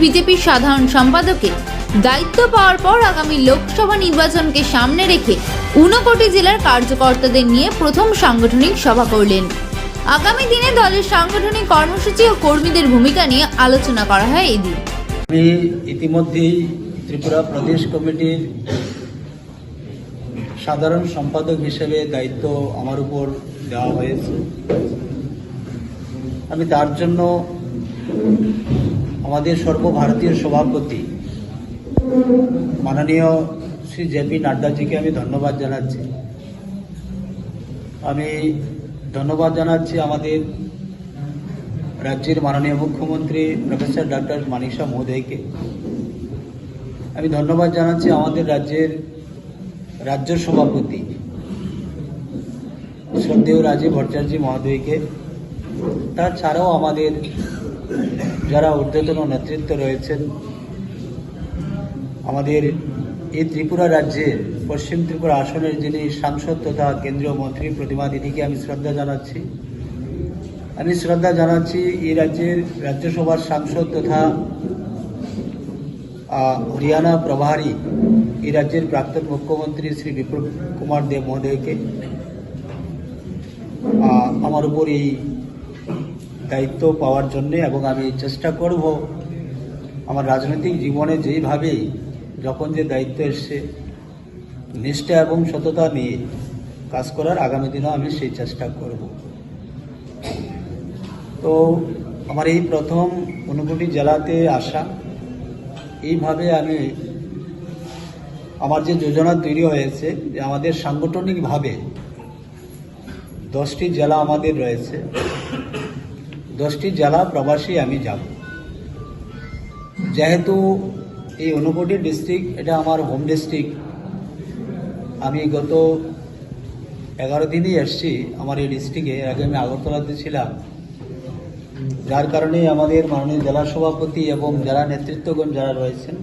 বিজেপির সাধারণ সম্পাদকের দায়িত্ব পাওয়ার পর আগামী লোকসভা নির্বাচনকে সামনে রেখে 59 জেলার কার্যকর্তাদের নিয়ে প্রথম সাংগঠনিক সভা করলেন। আগামী দিনে দলের সাংগঠনিক কর্মসূচি ও কর্মীদের ভূমিকা নিয়ে আলোচনা করা হয় এদিন। আমি ইতিমধ্যেই ত্রিপুরা প্রদেশ কমিটির সাধারণ সম্পাদক হিসেবে দায়িত্ব আমার উপর দেওয়া হয়েছে। আমি তার জন্য আমাদের সর্বভারতীয় সভাপতি মাননীয় শ্রী জেপি নাড্ডাজিকে আমি ধন্যবাদ জানাচ্ছি। আমি ধন্যবাদ জানাচ্ছি আমাদের রাজ্যের মাননীয় মুখ্যমন্ত্রী প্রফেসর ডক্টর মানিক শাহ মহোদয়কে। আমি ধন্যবাদ জানাচ্ছি আমাদের রাজ্যের রাজ্য সভাপতি শ্রদ্ধেয় রাজীব ভট্টাচার্য মহোদয়কে। তাছাড়াও আমাদের যারা ঊর্ধ্বতন নেতৃত্ব রয়েছেন, আমাদের এই ত্রিপুরা রাজ্যের পশ্চিম ত্রিপুরা আসনের যিনি সাংসদ তথা কেন্দ্রীয় মন্ত্রী প্রতিমা দিদিকে আমি শ্রদ্ধা জানাচ্ছি। আমি শ্রদ্ধা জানাচ্ছি এই রাজ্যের রাজ্যসভার সাংসদ তথা হরিয়ানা প্রভারী এই রাজ্যের প্রাক্তন মুখ্যমন্ত্রী শ্রী বিপ্লব কুমার দেব মহোদয়কে। আমার উপর এই দায়িত্ব পাওয়ার জন্যে এবং আমি চেষ্টা করব আমার রাজনৈতিক জীবনে যেইভাবেই যখন যে দায়িত্ব এসছে নিষ্ঠা এবং সততা নিয়ে কাজ করার আগামী দিনেও আমি সেই চেষ্টা করব। তো আমার এই প্রথম 59 জেলাতে আসা, এইভাবে আমি আমার যে যোজনা তৈরি হয়েছে যে আমাদের সাংগঠনিকভাবে 10টি জেলা আমাদের রয়েছে, 10টি জেলা প্রবাসী আমি যাব। যেহেতু এই 59 ডিস্ট্রিক্ট এটা আমার হোম ডিস্ট্রিক্ট, আমি গত 11 দিনই এসছি আমার এই ডিস্ট্রিক্টে। আগে আমি আগরতলাতে ছিলাম, যার কারণে আমাদের মাননীয় জেলা সভাপতি এবং জেলা নেতৃত্বগণ যারা রয়েছেন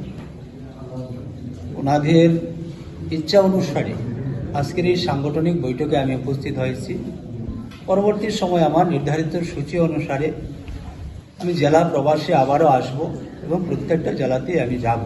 ওনাদের ইচ্ছা অনুসারে আজকের এই সাংগঠনিক বৈঠকে আমি উপস্থিত হয়েছি। পরবর্তী সময় আমার নির্ধারিত সূচি অনুসারে আমি জেলা প্রবাসে আবারও আসব এবং প্রত্যেকটা জেলাতেই আমি যাব।